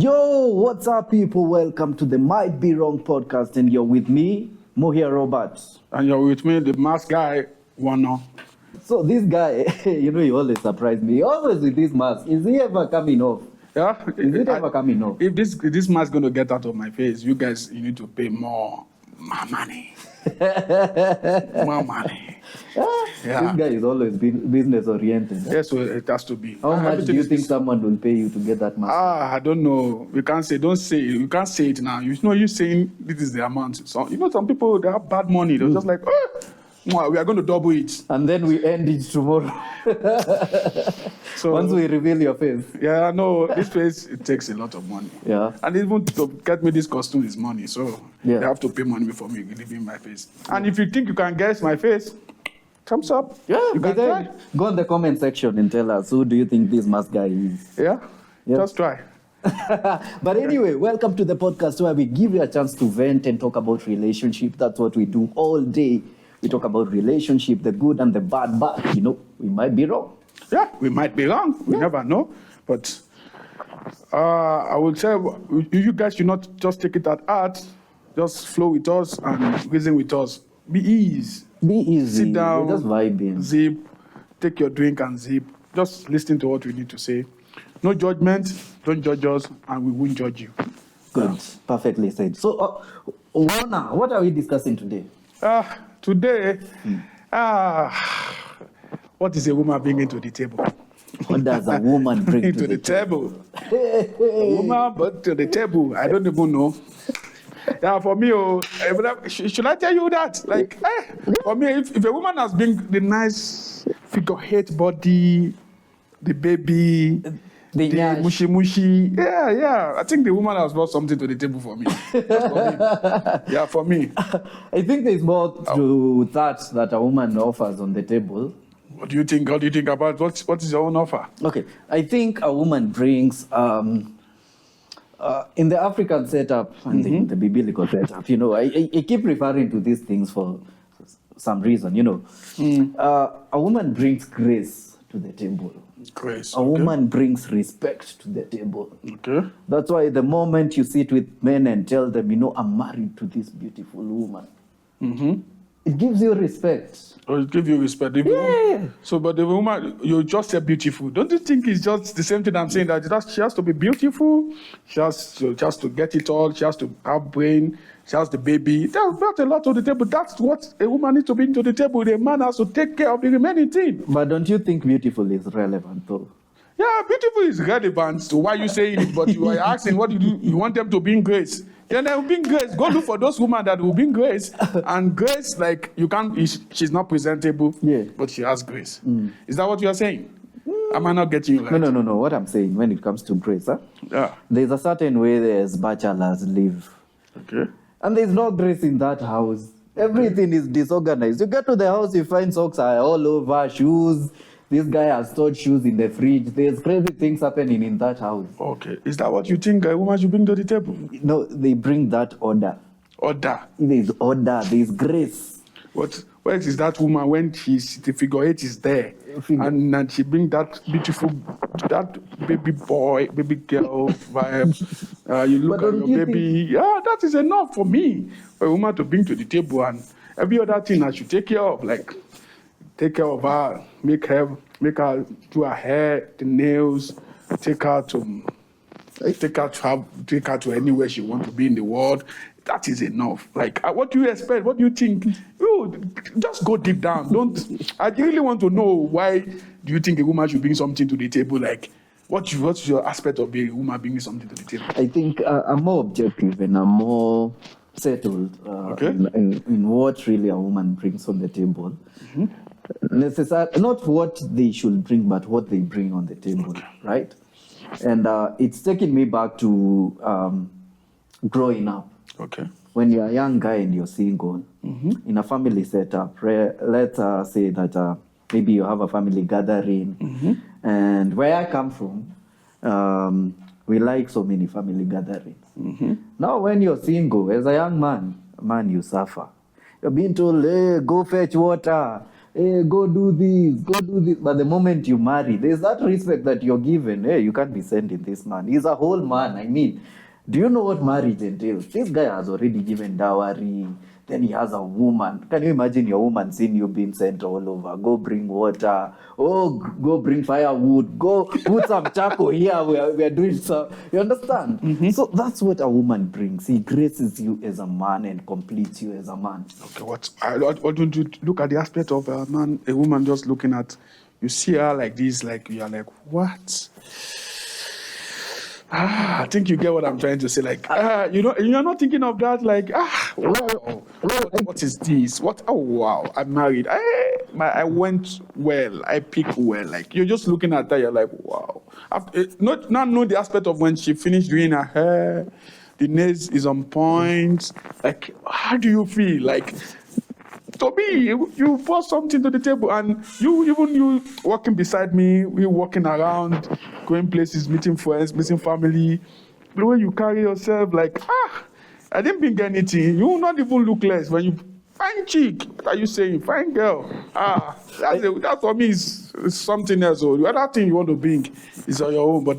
Yo, what's up, people? Welcome to the Might Be Wrong podcast, and you're with me, Mohia Roberts. And you're with me, the mask guy, Wano. So this guy, he always surprised me. Always with this mask. Is he ever coming off? Yeah? Is it ever coming off? If this mask is going to get out of my face, you guys, you need to pay more money. More money. This guy is always business oriented. Yes, so it has to be. How much do you think someone will pay you to get that mask? I don't know. You can't say it now. You saying this is the amount. So, some people, they have bad money. They're just like, we are going to double it. And then we end it tomorrow. So once we reveal your face. Yeah, no, this face, it takes a lot of money. Yeah. And even to get me this costume is money. So they have to pay money before me leaving my face. And if you think you can guess my face, thumbs up. Yeah, you can try. Go in the comment section and tell us, who do you think this mask guy is? Yeah, just try. But anyway, welcome to the podcast where we give you a chance to vent and talk about relationship. That's what we do all day. We talk about relationship, the good and the bad, but we might be wrong. Yeah, we might be wrong. We never know. But I will say, you guys should not just take it at heart. Just flow with us and reason with us. Be easy. Be easy. Sit down. Just vibing. Zip. Take your drink and zip. Just listen to what we need to say. No judgment. Don't judge us, and we won't judge you. Good. Perfectly said. So, Wana, what are we discussing today? Today, what is a woman bringing to the table? What does a woman bring to the table? A woman, but to the table, I don't even know. Yeah, for me, should I tell you that? For me, if a woman has been the nice figure eight body, the baby, the mushy, yeah. I think the woman has brought something to the table for me. Yeah, for me. I think there's more to that a woman offers on the table. What do you think? What do you think about what is your own offer? Okay, I think a woman brings in the African setup and the biblical setup. I keep referring to these things for some reason. A woman brings grace to the table. Grace. A woman brings respect to the table. Okay. That's why the moment you sit with men and tell them, I'm married to this beautiful woman, it gives you respect. Or it gives you respect. But the woman, you just say beautiful. Don't you think it's just the same thing I'm saying? That she has to be beautiful. She has to get it all. She has to have brain. She has the baby. That's brought a lot to the table. That's what a woman needs to bring to the table. The man has to take care of the remaining thing. But don't you think beautiful is relevant, though? Yeah, beautiful is relevant to why you're saying it, but you are asking what you do. You want them to bring grace. Then they will bring grace. Go look for those women that will bring grace. And grace, she's not presentable, but she has grace. Is that what you are saying? Am I not getting you right? No. What I'm saying when it comes to grace, there's a certain way there's bachelors live. Okay. And there's no grace in that house. Everything is disorganized. You get to the house, you find socks are all over, shoes. This guy has stored shoes in the fridge. There's crazy things happening in that house. Okay. Is that what you think a woman should bring to the table? No, they bring that order. Order? There's order. There's grace. Where is that woman when the figure eight is there? And she bring that beautiful, that baby boy, baby girl vibe. You look at your baby. Yeah, that is enough for me. For a woman to bring to the table, and every other thing I should take care of, like take care of her, make her do her hair, the nails, take her to anywhere she wants to be in the world. That is enough. What do you expect? What do you think? Just go deep down. I really want to know, why do you think a woman should bring something to the table? What's your aspect of being a woman bringing something to the table? I think I'm more objective and I'm more settled in what really a woman brings on the table. Not what they should bring, but what they bring on the table, right? And it's taking me back to growing up. Okay. When you're a young guy and you're single, in a family setup, let's say that maybe you have a family gathering, and where I come from, we like so many family gatherings. Now, when you're single, as a young man, you suffer. You're being told, hey, go fetch water, hey, go do this, go do this. But the moment you marry, there's that respect that you're given. Hey, you can't be sending this man. He's a whole man. I mean, do you know what marriage entails? This guy has already given dowry. Then he has a woman. Can you imagine your woman seeing you being sent all over? Go bring water. Oh, go bring firewood. Go put some charcoal here. We are doing some. You understand? So that's what a woman brings. He graces you as a man and completes you as a man. Okay, what don't you look at the aspect of a man, a woman just looking at, you see her like this, like you're like, what? I think you get what I'm trying to say. Like, you're not thinking of that. Like, wow, what is this? What? Oh, wow, I'm married. I went well. I picked well. Like, you're just looking at that. You're like, wow. Not know the aspect of when she finished doing her hair, the nails is on point. Like, how do you feel? Like, to me, you brought something to the table, and you walking beside me, we walking around, going places, meeting friends, meeting family. The way you carry yourself, like, I didn't bring anything. You will not even look less when you fine chick. What are you saying? Fine girl. That for me is something else. The other thing you want to bring is on your own, but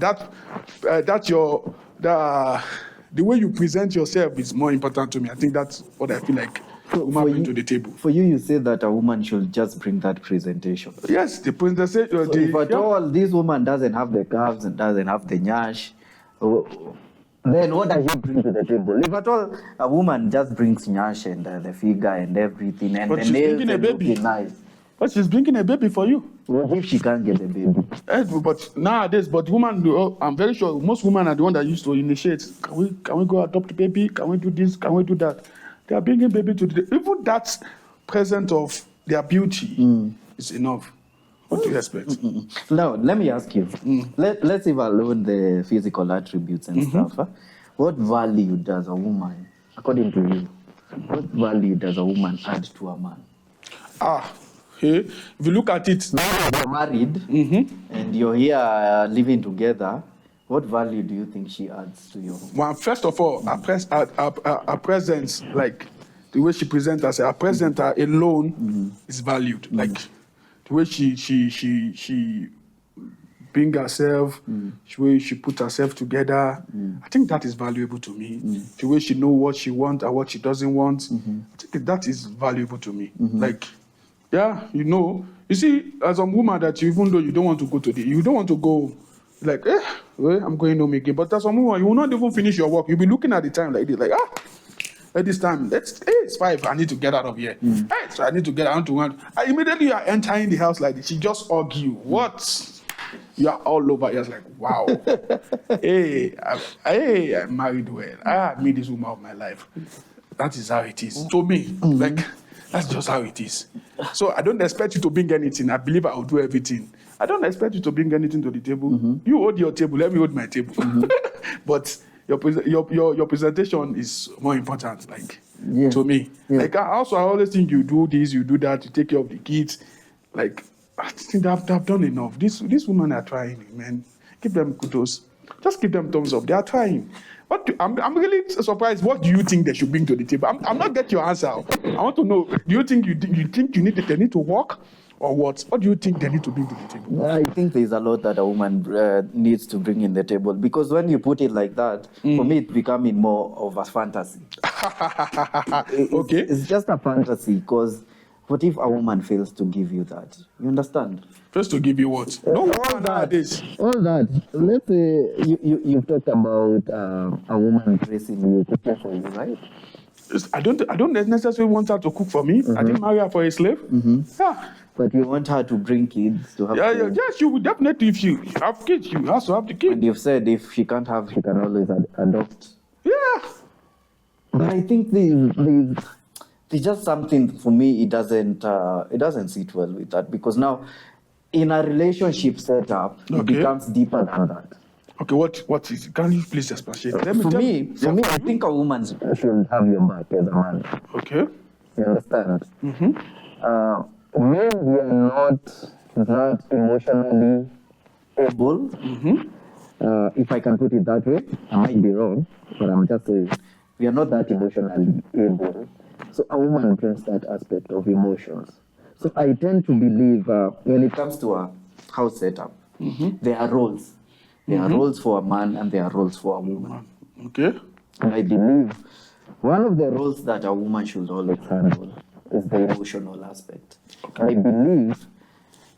the way you present yourself is more important to me. I think that's what I feel like. Woman bring to the table. For you say that a woman should just bring that presentation. Yes, the presentation. So if at all this woman doesn't have the calves and doesn't have the nyash, then what does she bring to the table? If at all a woman just brings nyash and the figure and everything and but the nails and looking nice. But she's bringing a baby for you. What if she can't get a baby? But nowadays, women, I'm very sure most women are the one that used to initiate. Can we go adopt a baby? Can we do this? Can we do that? They are bringing baby to the even that present of their beauty is enough. What do you expect? Now, let me ask you. Let's leave alone the physical attributes and stuff. Huh? What value does a woman, according to you, what value does a woman add to a man? If you look at it, now you're married and you're here living together. What value do you think she adds to your home? Well, first of all, her presence, like the way she presents herself, her presence alone is valued. Like the way she bring herself, the way she put herself together. I think that is valuable to me. The way she know what she wants and what she doesn't want. I think that is valuable to me. Like, yeah, you see, as a woman that even though you don't want to go you don't want to go. Like, I'm going home again. But that's a woman, you will not even finish your work. You'll be looking at the time like this, like, at this time, it's 5, I need to get out of here. So I need to get out to one. Immediately you are entering the house like this, she just hug you. What? You are all over. You're like, wow. I'm married well. I meet this woman of my life. That is how it is. To me, like, that's just how it is. So I don't expect you to bring anything. I believe I will do everything. I don't expect you to bring anything to the table. You hold your table, let me hold my table. But your presentation is more important, like, to me. Like, I always think you do this, you do that, you take care of the kids. Like, I think they've done enough. These women are trying, man. Give them kudos. Just give them thumbs up. They are trying. I'm really surprised. What do you think they should bring to the table? I'm not getting your answer. I want to know. Do you think they need to work? Or what? What do you think they need to bring to the table? I think there's a lot that a woman needs to bring in the table, because when you put it like that, for me, it's becoming more of a fantasy. It's just a fantasy, because what if a woman fails to give you that? You understand? Fails to give you what? No woman nowadays. All that. Let's say you've talked about a woman dressing you, cooking for you, right? I don't necessarily want her to cook for me. I didn't marry her for a slave. Yeah. But you want her to bring kids to have kids. Yes, you will definitely. If you have kids, you have to have the kids. And you've said if she can't have, she can always adopt. Yeah. But I think there's just something for me. It doesn't sit well with that, because now in a relationship setup, it becomes deeper than that. Okay, what is it? Can you please expatiate? For me, I think a woman should have your back as a man. Okay. You understand? When we are not emotionally able, if I can put it that way, I might be wrong, but I'm just saying, we are not that emotionally able. So a woman brings that aspect of emotions. So I tend to believe when it comes to a house setup, there are roles. There are roles for a man and there are roles for a woman. Okay. And I believe one of the roles that a woman should always handle is the emotional aspect. I believe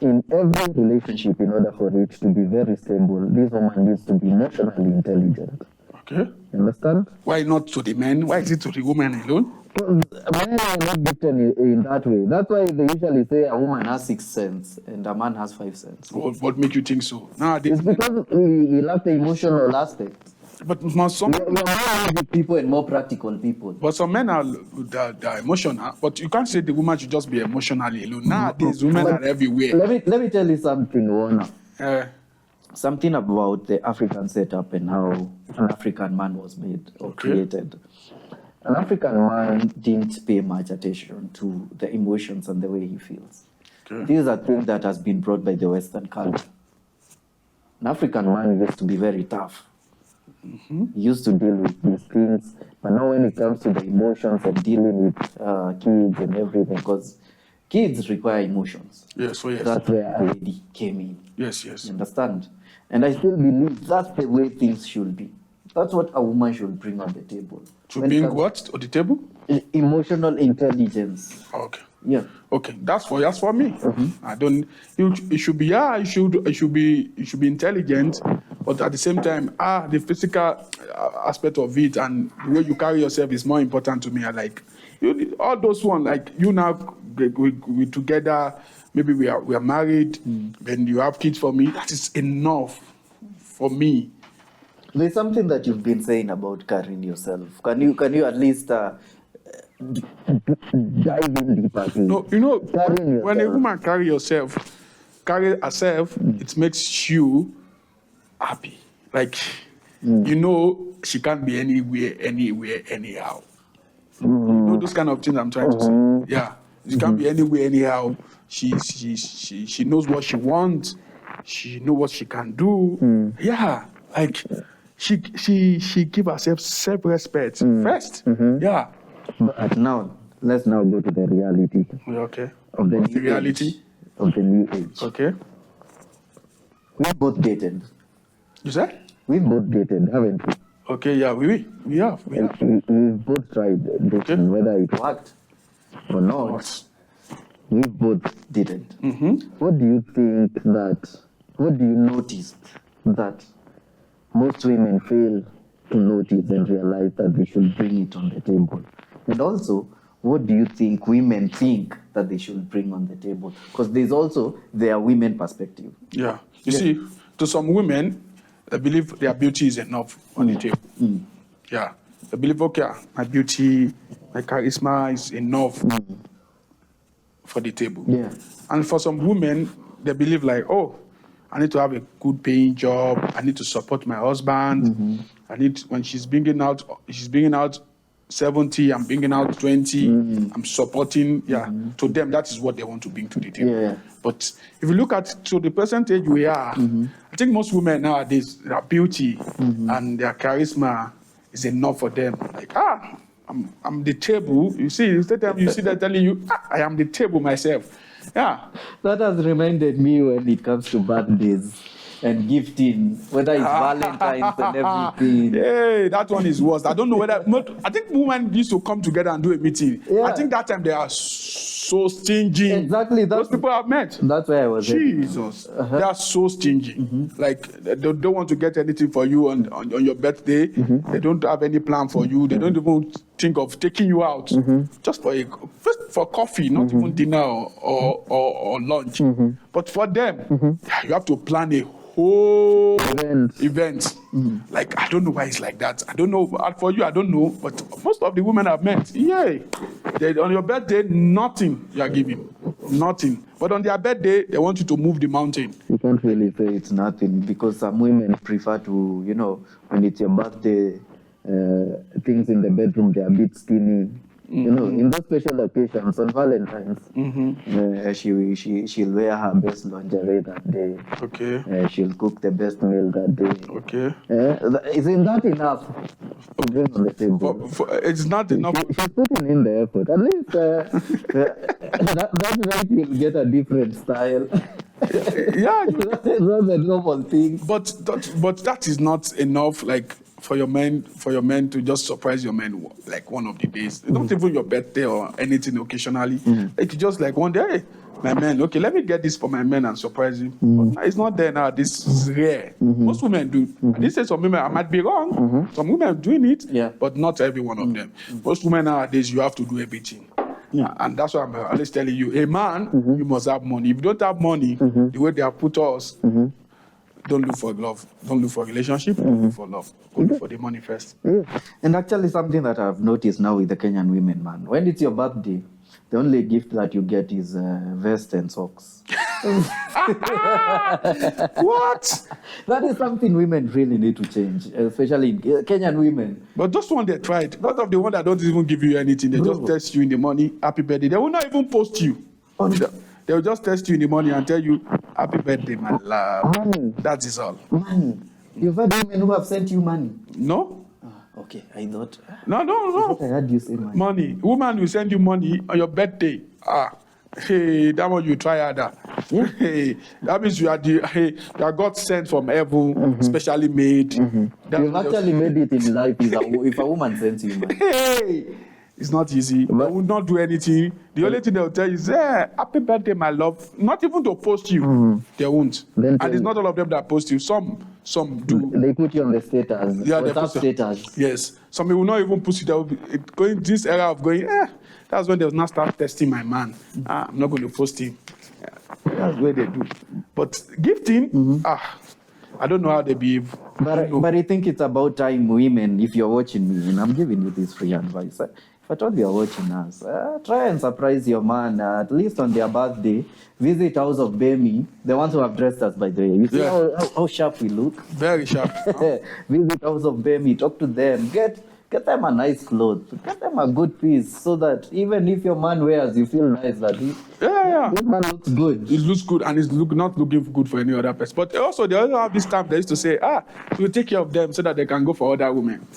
in every relationship, in order for it to be very stable, this woman needs to be emotionally intelligent. Okay. You understand? Why not to the men? Why is it to the woman alone? Well, men are not gifted in that way. That's why they usually say a woman has 6 cents and a man has 5 cents. What make you think so? Nowadays, It's because we lack the emotional aspect. but We some are more logic people and more practical people. But some men are they're emotional, but you can't say the woman should just be emotionally alone. Nowadays, women are everywhere. Let me tell you something, Warner. Uh, Something about the African setup and how an African man was made or created. An African man didn't pay much attention to the emotions and the way he feels. Okay. This is a thing that has been brought by the Western culture. An African man used to be very tough. He used to deal with these things, but now when it comes to the emotions and dealing with kids and everything, because kids require emotions. yes, yes. That's where a lady came in. Yes, yes. You understand? And I still believe that's the way things should be. That's what a woman should bring on the table. To When it bring comes what on the table? to emotional intelligence. Okay. Yeah. Okay, that's for me. I don't. You should be you should be intelligent, but at the same time, the physical aspect of it and the way you carry yourself is more important to me. I like all those ones. Like you now, we together. Maybe we are married. Then you have kids for me. That is enough for me. There's something that you've been saying about carrying yourself. Can you at least dive in deeper? No, you know, Carrying when a yourself. woman carry herself, it makes you happy. Like, you know, she can't be anywhere, anyhow. You know those kind of things I'm trying to say. Yeah, she can't be anywhere, anyhow. She knows what she wants. She knows what she can do. Yeah, like she give herself self-respect first. Yeah. But now, let's now go to the reality Okay. of the What's new the reality? age. Of the new age. Okay. We both dated. You said? We both dated, haven't we? Okay, yeah, we have. We both tried dating, whether it worked or not. What? We both didn't. What do you notice that most women fail to notice and realize that they should bring it on the table? And also, what do you think women think that they should bring on the table? Because there's also their women perspective. Yeah. You see, to some women, they believe their beauty is enough on the table. Yeah. They believe, okay, my beauty, my charisma is enough for the table. Yeah. And for some women, they believe like, oh, I need to have a good paying job. I need to support my husband. I need, when she's bringing out 70, I'm bringing out 20, I'm supporting. Yeah. To them, that is what they want to bring to the table. Yeah. But if you look at to the percentage we are, I think most women nowadays, their beauty and their charisma is enough for them. Like, I'm the table. You see them telling you, I am the table myself. Yeah. That has reminded me when it comes to birthdays and gifting, whether it's Valentine's and everything. Hey, that one is worse. I don't know whether. I think women used to come together and do a meeting. Yeah. I think that time they are so stingy. Exactly. Those people I've met. That's where I was heading. Jesus, they are so stingy. Like they don't want to get anything for you on your birthday. They don't have any plan for you. They don't even think of taking you out just for coffee, not even dinner or lunch. But for them, you have to plan a whole event. Like, I don't know why it's like that. I don't know. For you, I don't know. But most of the women I've met, on your birthday, nothing you are giving. Nothing. But on their birthday, they want you to move the mountain. You can't really say it's nothing because some women prefer to, when it's your birthday, things in the bedroom, they're a bit skinny. In those special occasions, on Valentine's, she'll wear her best lingerie that day. Okay. She'll cook the best meal that day. Okay. Isn't that enough? Bring on the table. It's not enough. She's putting in the effort. At least that night you'll get a different style. Yeah, That's not a normal thing. but that is not enough. Like for your men to just surprise your men like one of the days. Not even your birthday or anything occasionally. Like just like one day, hey, my man, okay, let me get this for my men and surprise him. But it's not there now. This is rare. Most women do. This is some women, I might be wrong. Some women are doing it, but not every one of them. Most women nowadays, you have to do everything. And that's why I'm always telling you, a man, you must have money. If you don't have money, the way they have put us, don't look for love. Don't look for relationship. Don't look for love. Go look for the money first. And actually, something that I've noticed now with the Kenyan women, man, when it's your birthday, the only gift that you get is vest and socks. What? That is something women really need to change, especially Kenyan women. But those one they tried. Not of the one that don't even give you anything. They just text you in the morning, happy birthday. They will not even post you. They will just text you in the morning and tell you, happy birthday, my love. Money. That is all. Money. You've had women who have sent you money. No? Okay, I thought. No. I heard you say money. Money. Woman will send you money on your birthday. Hey, that one you try harder. Hey, that means you are you are God sent from heaven, specially made. You've actually made it in life if a woman sends you money. Hey, it's not easy. They will not do anything. The only thing they will tell you is, happy birthday, my love. Not even to post you. They won't. And it's not all of them that post you. Some do. They put you on the status. Yeah, they put status. Yes. Some will not even put you. They will be going this era of going, that's when they will not start testing my man. I'm not going to post him. That's what they do. But gifting, I don't know how they behave. But I think it's about time, women, if you're watching me, and I'm giving you this free advice. If at all you're watching us, try and surprise your man, at least on their birthday. Visit House of Bemi, the ones who have dressed us, by the way. You see how sharp we look? Very sharp. Visit House of Bemi, talk to them, get them a nice clothes, get them a good piece, so that even if your man wears, you feel nice that this man looks good. It looks good, and it's not looking good for any other person. But also, they also have this time they used to say, we'll take care of them so that they can go for other women.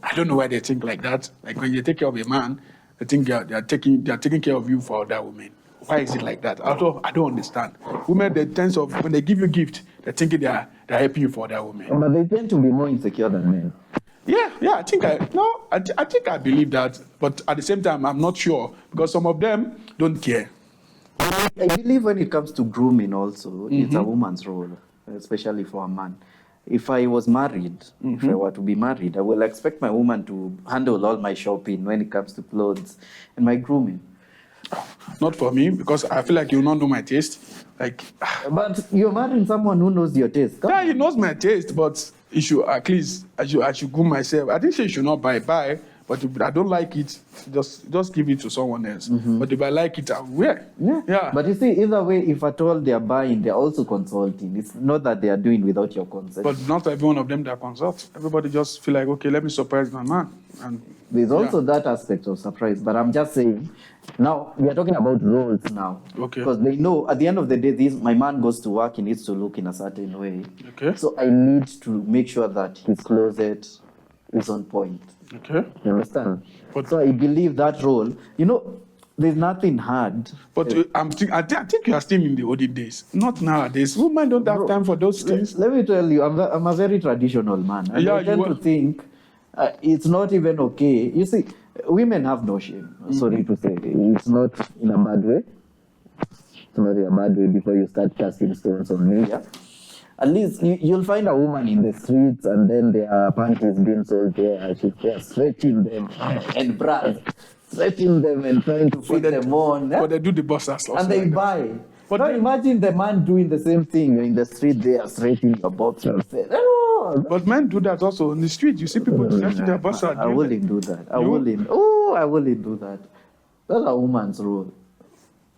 I don't know why they think like that. Like when you take care of a man, they think they are taking care of you for other women. Why is it like that? I don't understand. Women, when they give you gift, they're thinking they're helping you for other women. But they tend to be more insecure than men. Yeah, I think I believe that, but at the same time, I'm not sure because some of them don't care. I believe when it comes to grooming also, it's a woman's role, especially for a man. If I was married, if I were to be married, I will expect my woman to handle all my shopping when it comes to clothes and my grooming. Not for me, because I feel like you will not know my taste. But you're marrying someone who knows your taste. He knows my taste, but he should at least I should groom myself. I think she should not buy, but if I don't like it, just give it to someone else. But if I like it, I'll wear. Yeah. But you see, either way, if at all they are buying, they're also consulting. It's not that they are doing without your consent. But not every one of them that consult. Everybody just feel like, okay, let me surprise my man. And there's also that aspect of surprise. But I'm just saying, now we are talking about roles now. Okay. Because they know at the end of the day, my man goes to work, he needs to look in a certain way. Okay. So I need to make sure that his closet is on point. Okay. You understand? So I believe that role, there's nothing hard. But I think you are still in the olden days. Not nowadays. Women don't have time for those things. Let me tell you, I'm a very traditional man. And I tend to think it's not even okay. You see, women have no shame. Sorry to say. It's not in a bad way. It's not in a bad way before you start casting stones on me. Yeah? At least you'll find a woman in the streets and then their panties being sold there and she's there stretching them and bras, stretching them and trying to fit them on. But they do the busters also. And they buy. But now imagine the man doing the same thing in the street there, stretching your boxers. But men do that also on the street. You see people stretching their boxers. I wouldn't do that. I wouldn't do that. That's a woman's role.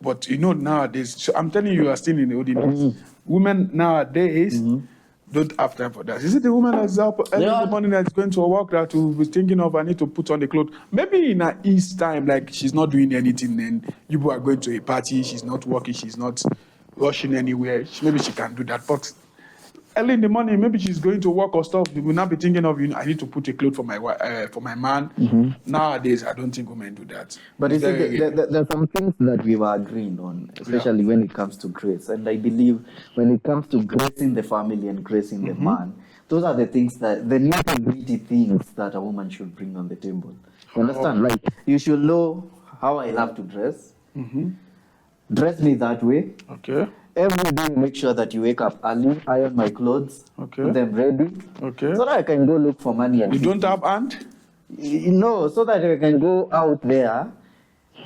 But nowadays, so I'm telling you, you are still in the olden days. Women nowadays don't have time for that. Is it the woman that's up early in the morning that's going to work that will be thinking of I need to put on the clothes? Maybe in her East time, like she's not doing anything, and you are going to a party, she's not working, she's not rushing anywhere. Maybe she can do that. But early in the morning, maybe she's going to work or stuff. You will not be thinking of, I need to put a clothes for my man. Nowadays, I don't think women do that. But you see, there are some things that we were agreeing on, especially when it comes to grace. And I believe when it comes to gracing the family and gracing the man, those are the things that, the nitty-gritty things that a woman should bring on the table. You understand? Like, you should know how I love to dress. Dress me that way. Okay. Every day, make sure that you wake up early, iron my clothes, put them ready, Okay. so that I can go look for money. And You don't have aunt? No, so that I can go out there,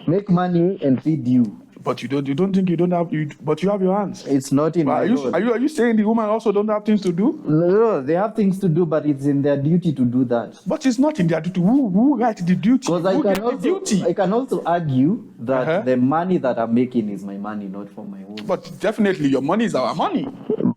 make money and feed you. But you don't think you don't have, but you have your hands. It's not in my role. Are you saying the woman also don't have things to do? No, they have things to do, but it's in their duty to do that. But it's not in their duty. Who writes the duty? Because I can also argue that the money that I'm making is my money, not for my woman. But definitely your money is our money.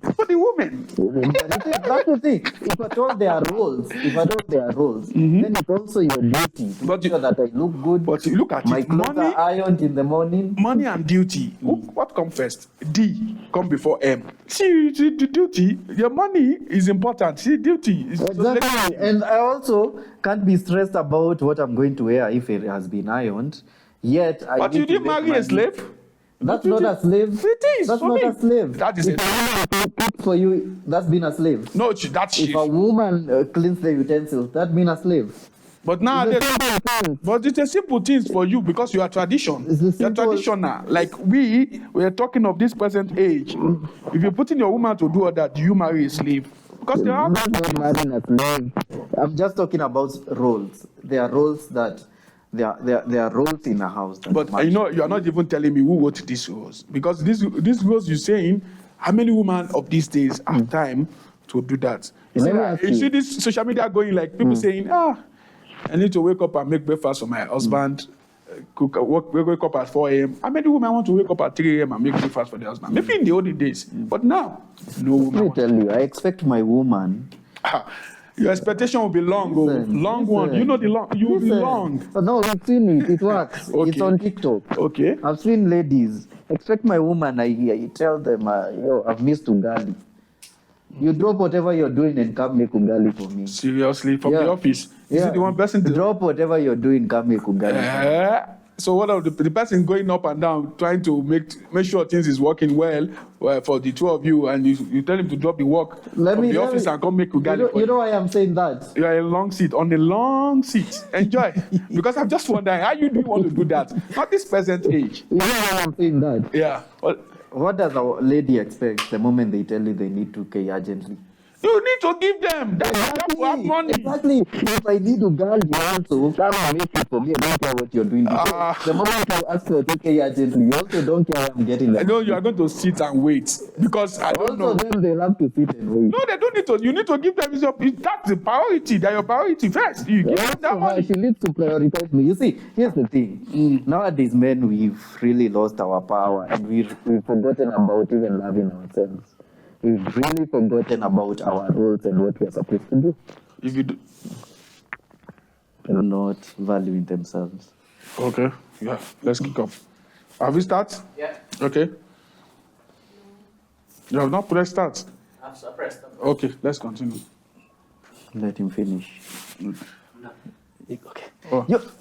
It's for the woman. That's the thing. If at all there are roles, then it's also your duty to make sure that I look good. But you look at my it. clothes are ironed in the morning. Money and duty. What comes first? D come before M. See, the duty, your money is important. See, duty is exactly. And I also can't be stressed about what I'm going to wear if it has been ironed. Yet, but you didn't marry a slave. That's not a slave. It is. That's not a slave. That is it. For you, that's been a slave. No, that's if a woman cleans the utensils, that's been a slave. But now, but it's a simple thing for you because you are tradition. You're traditional. Like we are talking of this present age. If you're putting your woman to do all that, do you marry a slave? Because they are not marrying a slave. I'm just talking about roles. There are roles that there are roles in a house. But you are not even telling me who wrote these rules, because these rules you're saying, how many women of these days have time to do that? You see this social media going like people saying, I need to wake up and make breakfast for my husband, wake up at 4 a.m. How many women want to wake up at 3 a.m. and make breakfast for their husband? Maybe in the olden days, but now, no woman. Let me tell you, I expect my woman. Your expectation will be long, long one. You know the long. You will be long. No, I've seen it. It works. Okay. It's on TikTok. Okay. I've seen ladies expect my woman. I tell them, yo, I've missed ugali. You drop whatever you're doing and come make ugali for me. Seriously, from the office. Is it the one person? Drop whatever you're doing, come make ugali. So what of the person going up and down, trying to make sure things is working well for the two of you, and you tell him to drop the work from the office and come make ugali. You know why I'm saying that? You are on a long seat. Enjoy. Because I'm just wondering, how you do want to do that? Not this present age. You know why I'm saying that? Yeah. What does a lady expect the moment they tell you they need 2K urgently? You need to give them. They have to have money. Exactly. If I need ugali also, come and make it for me. I don't care what you're doing. The moment you ask for 2K urgently, you also don't care what I'm getting. I know you are going to sit and wait because I don't know. Also, then they'll have to sit and wait. No, they don't need to. You need to give them. That's the priority. That's your priority first. You give them that money. She needs to prioritize me. You see, here's the thing. Nowadays, men, we've really lost our power and we've forgotten about even loving ourselves. We've really forgotten about our roles and what we are supposed to do. If you do, and not valuing themselves. Okay. Yeah. Let's kick off. Have we start? Yeah. Okay. You have not pressed start. I've pressed start. Okay. Let's continue. Let him finish. No. Okay. Oh.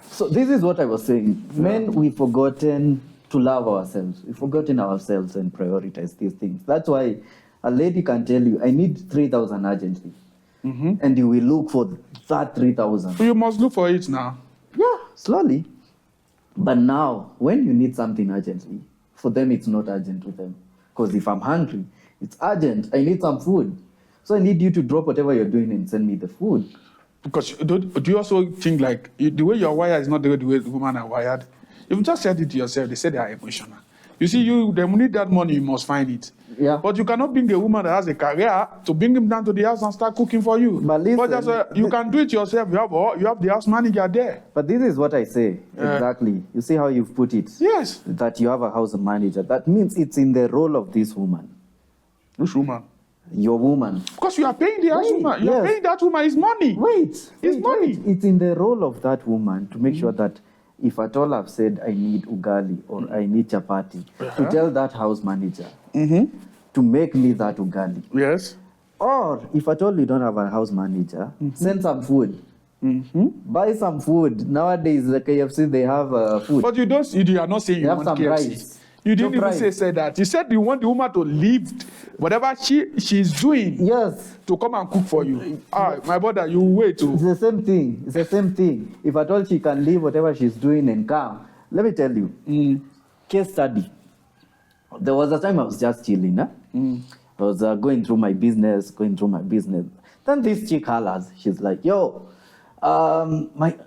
So this is what I was saying. Men, we've forgotten to love ourselves. We've forgotten ourselves and prioritize these things. That's why a lady can tell you, I need 3,000 urgently. And you will look for that 3,000. You must look for it now. Yeah, slowly. But now, when you need something urgently, for them it's not urgent with them. Because if I'm hungry, it's urgent. I need some food. So I need you to drop whatever you're doing and send me the food. Because do you also think like the way you're wired is not the way the women are wired? You've just said it to yourself. They say they are emotional. You see, they need that money, you must find it. Yeah. But you cannot bring the woman that has a career to bring him down to the house and start cooking for you. But listen, you can do it yourself. You have the house manager there. But this is what I say. Exactly. You see how you've put it? Yes. That you have a house manager. That means it's in the role of this woman. Which woman? Your woman. Because you are paying the house woman. You're paying that woman his money. It's money. It's in the role of that woman to make sure that if at all I've said I need ugali or I need chapati, to tell that house manager, to make me that ugali. Yes. Or if at all you don't have a house manager, send some food. Buy some food. Nowadays, the KFC, they have food. But you are not saying They you have want some KFC. rice. You didn't Chop even rice. say that. You said you want the woman to leave whatever she's doing Yes. to come and cook for you. My brother, you wait. It's the same thing. It's the same thing. If at all she can leave whatever she's doing and come. Let me tell you. Case study. There was a time I was just chilling. Huh? I was going through my business. Then this chick hollers. She's like, yo, my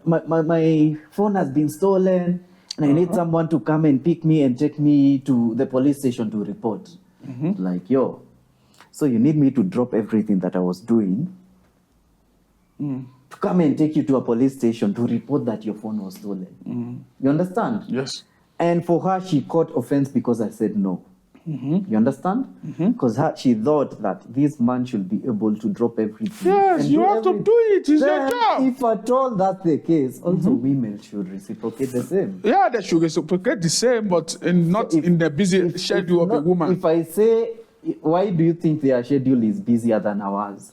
phone has been stolen. And I need someone to come and pick me and take me to the police station to report. Like, yo, so you need me to drop everything that I was doing to come and take you to a police station to report that your phone was stolen. You understand? Yes. And for her, she caught offense because I said no. You understand? Because she thought that this man should be able to drop everything. Yes, you have to do it. It's your job. If at all that's the case, also women should reciprocate the same. Yeah, they should reciprocate the same, but not in the busy schedule of a woman. If I say, why do you think their schedule is busier than ours?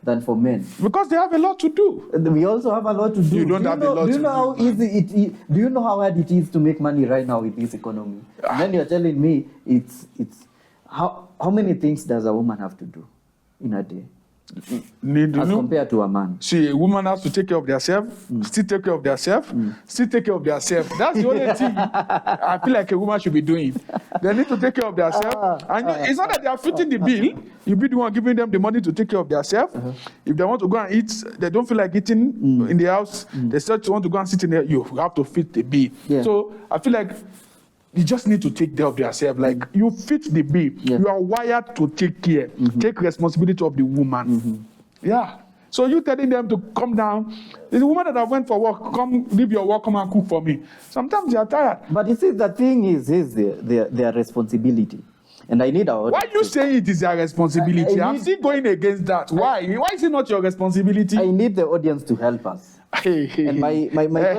Than for men? Because they have a lot to do. We also have a lot to do. You don't have a lot to do. Do you know how easy it is? Do you know how hard it is to make money right now with this economy? And then you're telling me it's how many things does a woman have to do in a day? As compared to a man. See, a woman has to take care of themselves, still take care of themselves, still take care of themselves. That's the only thing I feel like a woman should be doing. They need to take care of themselves. And it's not that they are fitting the bill. You be the one giving them the money to take care of themselves. If they want to go and eat, they don't feel like eating in the house, they still want to go and sit in there, you have to fit the bill. Yeah. So I feel like you just need to take care of yourself. Like you fit the bill. Yeah. You are wired to take care, take responsibility of the woman. Yeah. So you telling them to come down. There's a woman that I went for work. Come, leave your work, come and cook for me. Sometimes they are tired. But you see, the thing is their responsibility. And I need our. Why you saying it is their responsibility? I'm still going against that. Why? Why is it not your responsibility? I need the audience to help us. And my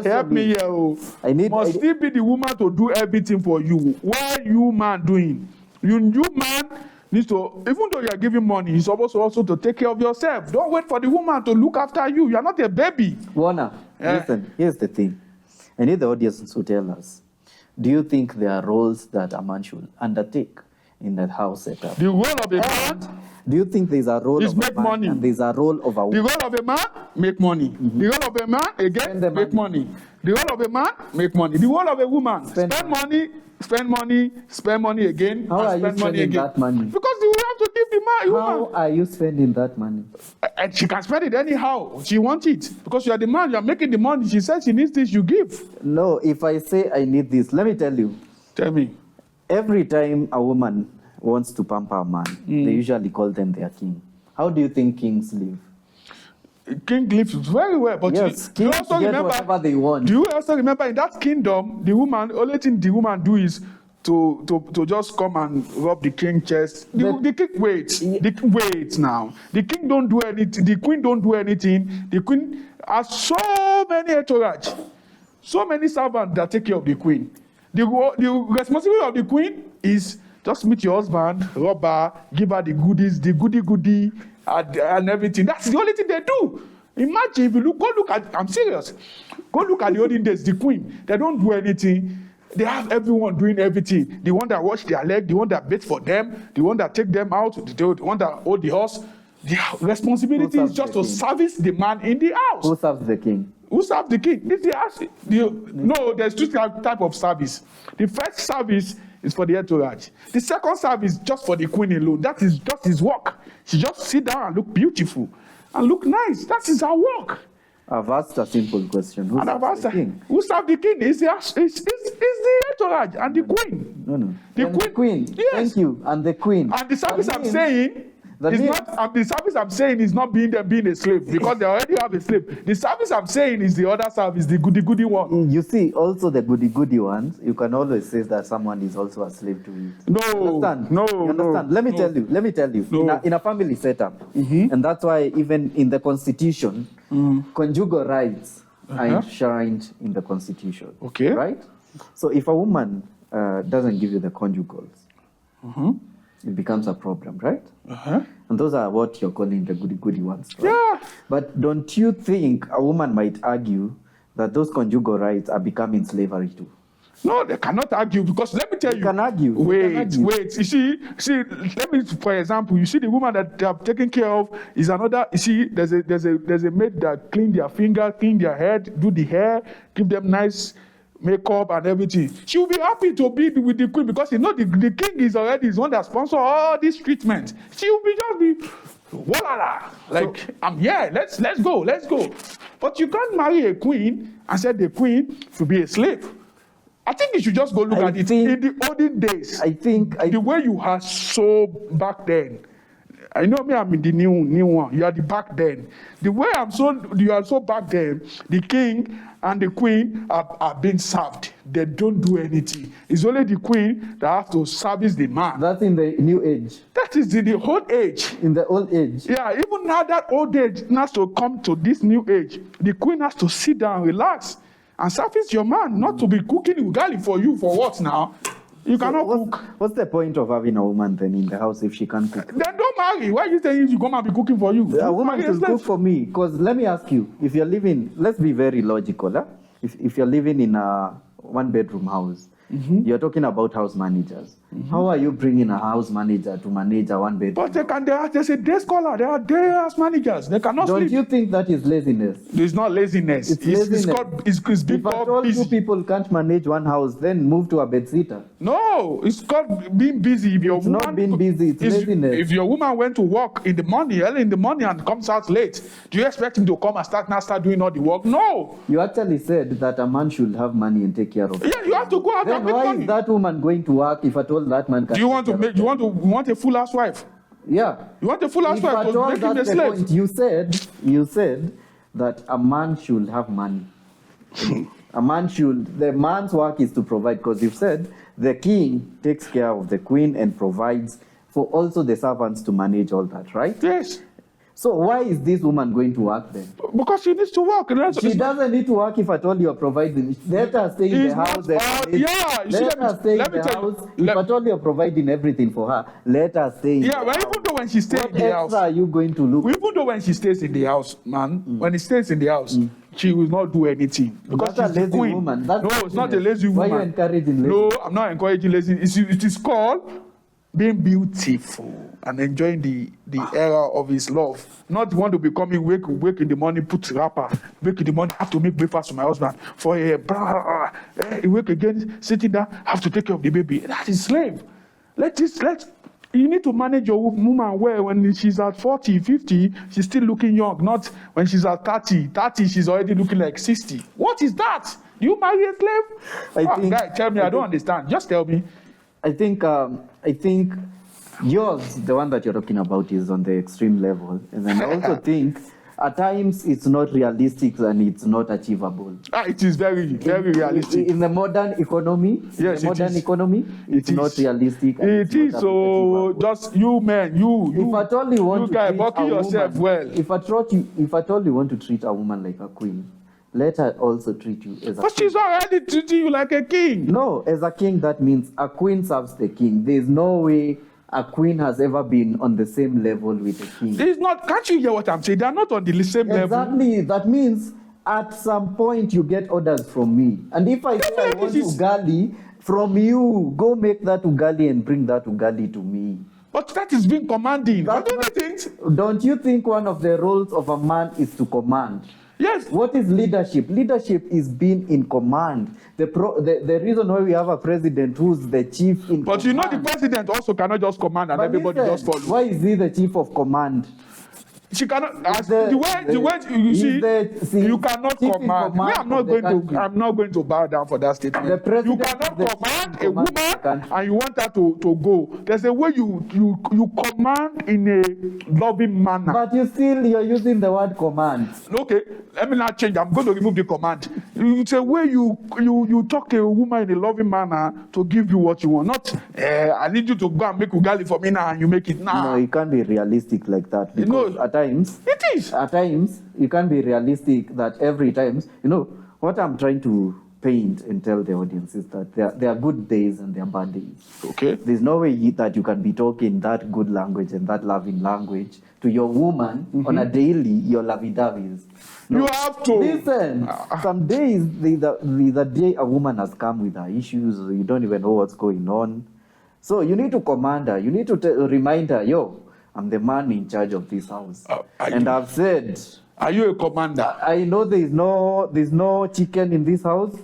help me here. Must still be the woman to do everything for you. What you man doing? You man needs to, even though you are giving money, you're supposed to also to take care of yourself. Don't wait for the woman to look after you. You are not a baby. Warner, listen, here's the thing. I need the audience to tell us. Do you think there are roles that a man should undertake in that house setup? The role of a man. Do you think there's a role is of make a man money. And there's a role of a woman? The role of a man, make money. The role of a man, again, make money. The role of a man, make money. The role of a woman, spend money again, How are you spend money spending again. that money? Because you have to give the man, How woman. are you spending that money? And she can spend it anyhow. She wants it. Because you are the man, you are making the money. She says she needs this, you give. No, if I say I need this, let me tell you. Tell me. Every time a woman wants to pamper a man, they usually call them their king. How do you think kings live? King lives very well, but Yes, you kings also get remember whatever they want. Do you also remember in that kingdom, the woman, only thing the woman do is to just come and rub the king's chest. The king waits. The king waits now. The king don't do anything. The queen don't do anything. The queen has so many entourage, so many servants that take care of the queen. The responsibility of the queen is just meet your husband, rub her, give her the goodies, the goody, and everything. That's the only thing they do. Imagine if you go look at, I'm serious, go look at the olden days, the queen, they don't do anything. They have everyone doing everything. The one that wash their leg, the one that bathe for them, the one that take them out, the one that hold the horse. The responsibility is just to service the man in the house. Who serves the king? Who serves the king? No, there's two type of service. The first service is for the entourage. The second service is just for the queen alone. That is just his work. She just sit down and look beautiful and look nice. That is her work. I've asked a simple question. Who serves the king? Who serves the king? It's the entourage and the queen. No. The queen. Yes. Thank you. And the queen. And the service I'm saying the service I'm saying is not being a slave because they already have a slave. The service I'm saying is the other service, the goody one. You see, also the goody ones, you can always say that someone is also a slave to it. No. You understand? Let me tell you. No. In a family setup, and that's why even in the constitution, conjugal rights are enshrined in the constitution. Okay. Right? So if a woman doesn't give you the conjugals, it becomes a problem, right? Uh-huh. And those are what you're calling the goody ones, right? Yeah. But don't you think a woman might argue that those conjugal rights are becoming slavery too? No, they cannot argue because let me tell you. Can argue. Wait. You see. Let me, for example, you see the woman that they have taken care of is another. You see, there's a maid that clean their finger, clean their head, do the hair, give them nice makeup and everything. She will be happy to be with the queen because you know the king is already the one that sponsor all this treatment. She will just be voila, like so, I'm here. Let's go. But you can't marry a queen and say the queen should be a slave. I think you should just go look at it. In the olden days, the way you are so back then. I know me, I'm in the new one. You are the back then. The way you are so back then, the king and the queen are being served. They don't do anything. It's only the queen that have to service the man. That's in the new age. That is in the old age. In the old age. Yeah, even now that old age has to come to this new age. The queen has to sit down, relax, and service your man, not to be cooking ugali for you for what now? You cannot cook. What's the point of having a woman then in the house if she can't cook? Then don't marry. Why are you saying you come and be cooking for you? A woman should cook for me. Because let me ask you, if you're living, let's be very logical. Huh? If you're living in a one-bedroom house, you're talking about house managers. How are you bringing a house manager to manage a one-bedroom? But there's a day scholar. They are day house managers. They cannot sleep. Don't you think that is laziness? It's not laziness. It's laziness. It's big. If at all two people can't manage one house, then move to a bedsitter. No, it's called being busy. If it's not being busy, it's laziness. If your woman went to work in the morning, early in the morning, and comes out late, do you expect him to come and start doing all the work? No. You actually said that a man should have money and take care of it. Yeah, you have to go out and make money. Why is that woman going to work if at all that man can? Do you want to make? You want a full housewife? Yeah. You want a full housewife to make him a slave? Point. You said that a man should have money. The man's work is to provide, because you've said the king takes care of the queen and provides for also the servants to manage all that, right? Yes. So why is this woman going to work then? Because she needs to work. She doesn't need to work if at all you're providing. Let her stay in the house. Let her stay in the house. If at all you're providing everything for her, let her stay in the house. But even though when she stays in the house, what are you going to look? Even though when she stays in the house, man, when he stays in the house, she will not do anything. Because that's she's a lazy queen. Woman. No, it's not a lazy woman. Why are you encouraging lazy? No, I'm not encouraging lazy. It is called being beautiful and enjoying the era of his love. Not want to be coming wake in the morning, put wrapper, wake in the morning, have to make breakfast for my husband. For a wake again, sitting down, have to take care of the baby. That is slave. You need to manage your woman well. When she's at 40, 50, she's still looking young. Not when she's at 30, she's already looking like 60. What is that? You marry a slave? Guy, tell me, I don't understand. Just tell me. I think yours, the one that you're talking about, is on the extreme level. And then I also think at times it's not realistic and it's not achievable. It is very, very realistic. In the modern economy, it's not realistic. It is so just you men, if at all you want you guys working yourself well. If at all you want to treat a woman like a queen, let her also treat you as a But she's already treating you like a king. No, as a king, that means a queen serves the king. There's no way a queen has ever been on the same level with a king. There's not. Can't you hear what I'm saying? They're not on the same level. Exactly. That means at some point you get orders from me. And if I say I want ugali from you, go make that ugali and bring that ugali to me. But that is being commanding. Don't you think one of the roles of a man is to command? Yes. What is leadership? Leadership is being in command. The reason why we have a president who's the chief in command. But you know the president also cannot just command and everybody just follow. Why is he the chief of command? She cannot. The way you see, you cannot command. I'm not going to bow down for that statement. You cannot command a woman and you want her to go. There's a way you command in a loving manner. But you're using the word command. Okay, let me not change. I'm going to remove the command. It's a way you talk to a woman in a loving manner to give you what you want. Not I need you to go and make ugali for me now and you make it now. No, it can't be realistic like that. Because it is. At times, you can't be realistic that every time, what I'm trying to paint and tell the audience is that there are good days and there are bad days. Okay. There's no way that you can be talking that good language and that loving language to your woman on a daily, your lovey-doveys. No. You have to. Listen, some days, the day a woman has come with her issues, you don't even know what's going on. So you need to command her. You need to remind her, yo, I'm the man in charge of this house. And I've said... Are you a commander? I know there's no chicken in this house.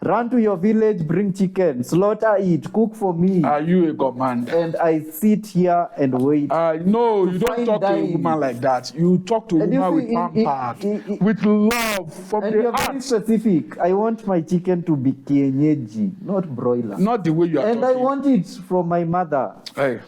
Run to your village, bring chicken, slaughter it, cook for me. Are you a commander? And I sit here and wait. No, you don't talk to a woman like that. You talk to a woman with pampered, with love from and the you're heart. very specific. I want my chicken to be kienyeji, not broiler. Not the way you are and talking. I want it from my mother. Hey.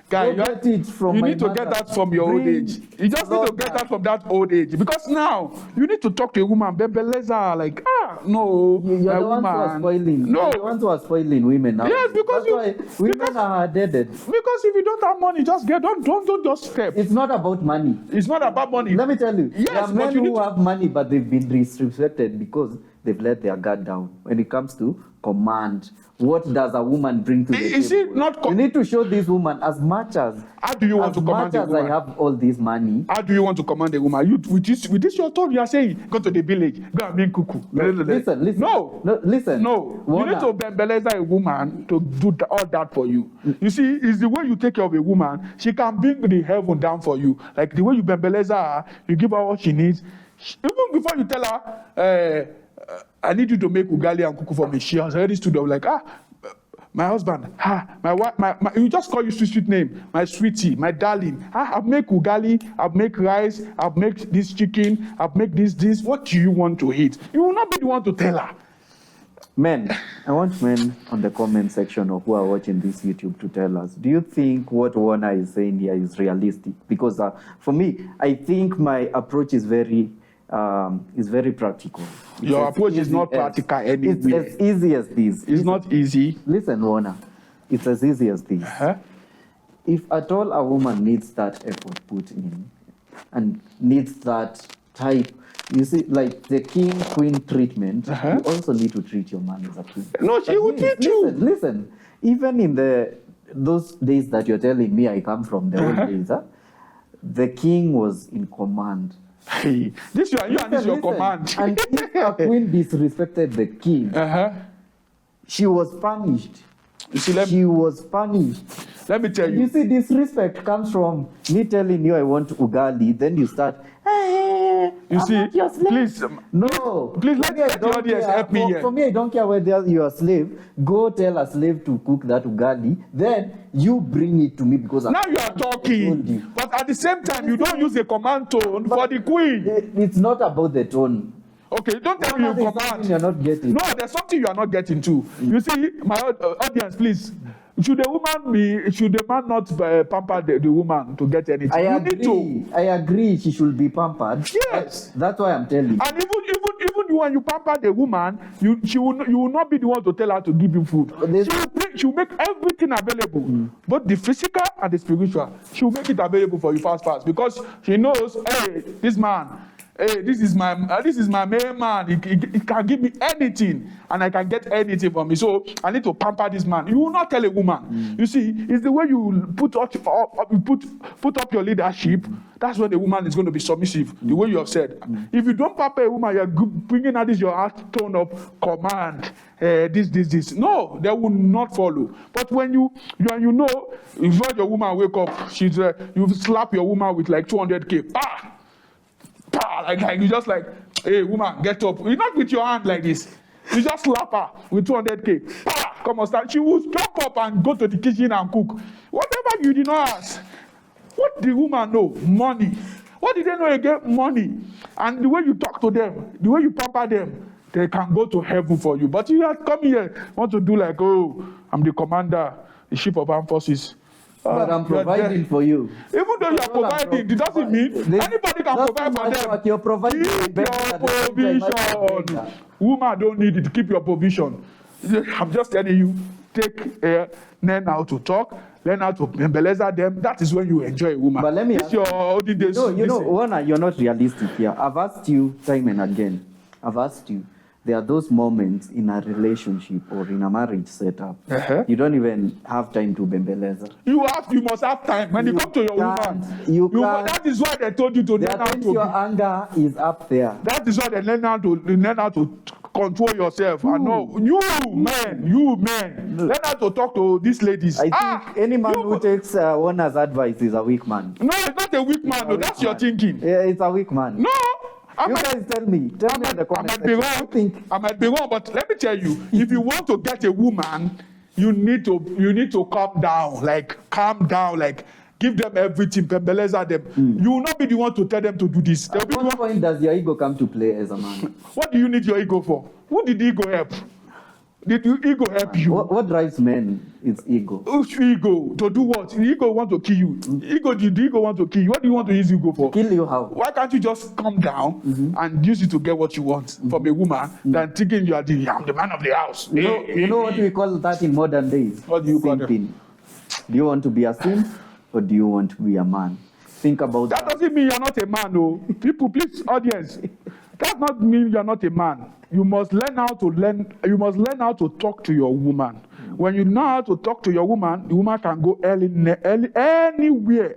Guy, you need to get that from your old age. You just need to get that from that old age. Because now, you need to talk to a woman, bembeleza, like, no, you're the ones who are spoiling. No. You're the ones who are spoiling women now. Yes, because that's why women are deaded. Because if you don't have money, just don't just step. It's not about money. It's not about money. Let me tell you, yes, there are men who have money, but they've been disrespected because they've let their guard down. When it comes to command, what does a woman bring to the table? Is it not? You need to show this woman as much as. How do you want to command a woman? As much as I have all this money. How do you want to command a woman? You with this your tone, you are saying go to the village, go and make cuckoo. No, listen. No, listen. No, you need to bembeleza a woman to do all that for you. You see, it's the way you take care of a woman. She can bring the heaven down for you. Like the way you bembeleza her, you give her what she needs. Even before you tell her, I need you to make ugali and kuku for me, she has already stood up like, my husband, my wife, you just call you sweet name, my sweetie, my darling. I'll make ugali, I'll make rice, I'll make this chicken, I'll make this. What do you want to eat? You will not be the one to tell her. Men, I want men on the comment section of who are watching this YouTube to tell us, do you think what Warner is saying here is realistic? Because for me, I think my approach is very practical. Your approach is not practical anyway. It's as easy as this. It's not easy. Listen, Warner, it's as easy as this. If at all a woman needs that effort put in and needs that type, you see, like the king-queen treatment, you also need to treat your man as a queen. No, she will treat you. Listen, even in those days that you're telling me I come from, the old days, the king was in command. Hey, this is your command. And if a queen disrespected the king, she was punished. You see, she was punished. Let me tell you. You see, disrespect comes from me telling you I want ugali, then you start, you see, please, no. Please let the audience help me here. For me, I don't care whether you're a slave. Go tell a slave to cook that ugali, then you bring it to me because now you are talking. But at the same time, you don't use a command tone for the queen. It's not about the tone. Okay, don't tell me you command. You're not getting. No, there's something you are not getting to. You see, my audience, please. Should the man not pamper the woman to get anything? I agree. She should be pampered. Yes. That's why I'm telling you. And even when you pamper the woman, you will not be the one to tell her to give you food. She will make everything available, both the physical and the spiritual. She will make it available for you fast, because she knows, hey, this man. Hey, this is my main man. He can give me anything, and I can get anything from me. So I need to pamper this man. You will not tell a woman. You see, it's the way you put up your leadership. That's when the woman is going to be submissive. The way you have said. If you don't pamper a woman, you're bringing out this your tone of command. This. No, they will not follow. But when you know, if your woman wake up, you slap your woman with like 200K. Like you just like, hey woman, get up. You not with your hand like this. You just slap her with 200K. Come on, start. She will jump up and go to the kitchen and cook. Whatever you did not ask. What the woman know? Money. What did they know again? Money. And the way you talk to them, the way you pamper them, they can go to heaven for you. But you have come here, want to do like, oh, I'm the commander, the ship of armed forces. But I'm providing for you. Even though you are providing, it doesn't mean anybody can provide for them. You're providing. Keep your provision. Woman don't need it. Keep your provision. I'm just telling you, learn how to talk, learn how to embeleza them. That is when you enjoy a woman. But let me ask your olden days. No, Warner, you're not realistic here. I've asked you time and again. I've asked you, there are those moments in a relationship or in a marriage setup. Uh-huh. You don't even have time to bembeleza. You must have time. When you come to your woman, can't. that is why they told you to There learn are how times to. your anger is up there. That is why they learn how to control yourself. I know you men, learn how to talk to these ladies. I think any man who takes owner's advice is a weak man. No, it's not a weak man. No, that's your thinking. Yeah, it's a weak man. No. You guys tell me in the comment section. I might be wrong, but let me tell you, if you want to get a woman, you need to calm down, like give them everything, pembeleza them. You will not be the one to tell them to do this. At what point does your ego come to play as a man? What do you need your ego for? Who did the ego help? Did your ego help you? What drives men? It's ego. Which ego? To do what? The ego want to kill you. The ego want to kill you. What do you want to use ego for? Kill you how? Why can't you just calm down and use it to get what you want from a woman than thinking I'm the man of the house? You know what we call that in modern days? What do you call it? Simping. Do you want to be a simp or do you want to be a man? Think about that. Doesn't mean you're not a man, no. People, please, audience. That not mean you're not a man. You must learn how to talk to your woman. When you know how to talk to your woman, the woman can go anywhere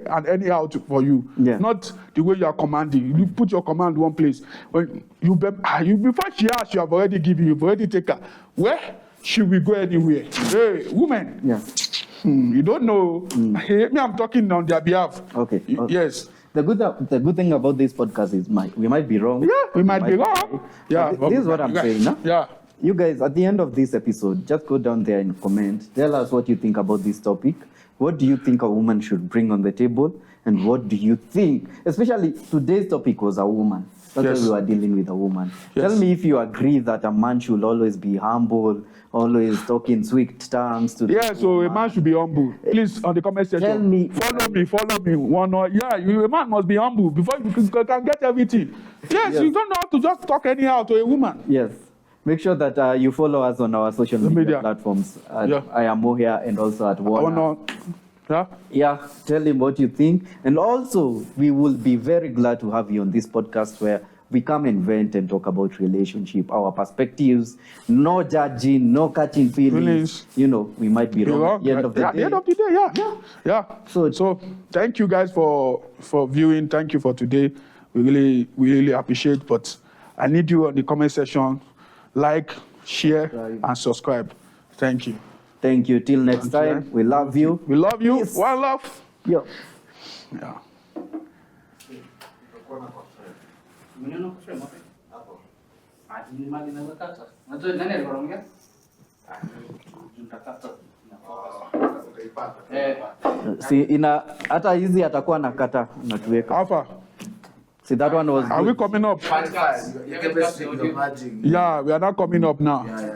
and anyhow for you. Yeah. Not the way you are commanding. You put your command one place. When you before she asks, you have already given, you've already taken her. Where should we go anywhere? Hey, woman. Yeah. You don't know. Hey, me, I'm talking on their behalf. Okay. Yes. The good thing about this podcast is we might be wrong. Yeah, we might be wrong. Yeah. This is what I'm saying. Huh? Yeah. You guys, at the end of this episode, just go down there and comment. Tell us what you think about this topic. What do you think a woman should bring on the table? And what do you think? Especially today's topic was a woman. That's why we were dealing with a woman. Yes. Tell me if you agree that a man should always be humble, always talking sweet terms to the so woman. A man should be humble. Please, on the comment section. Tell me. Follow me. A man must be humble before you can get everything. Yes, you don't know how to just talk anyhow to a woman. Yes. Make sure that you follow us on our social media platforms. I am Mohia and also at Warner. Yeah, tell him what you think. And also, we will be very glad to have you on this podcast where we come and vent and talk about relationship, our perspectives, no judging, no catching feelings. You know, we might be wrong at the end of the day. At the end of the day, yeah. So thank you guys for viewing. Thank you for today. We really appreciate. But I need you on the comment section. Like, share, and subscribe. Thank you. Thank you. Till next time. We love you. We love you. Peace. One love. Yeah. See, hata hizi atakuwa nakata natuweka. Alpha. See, that one was Are we coming up? Yeah, we are not coming up now. Yeah.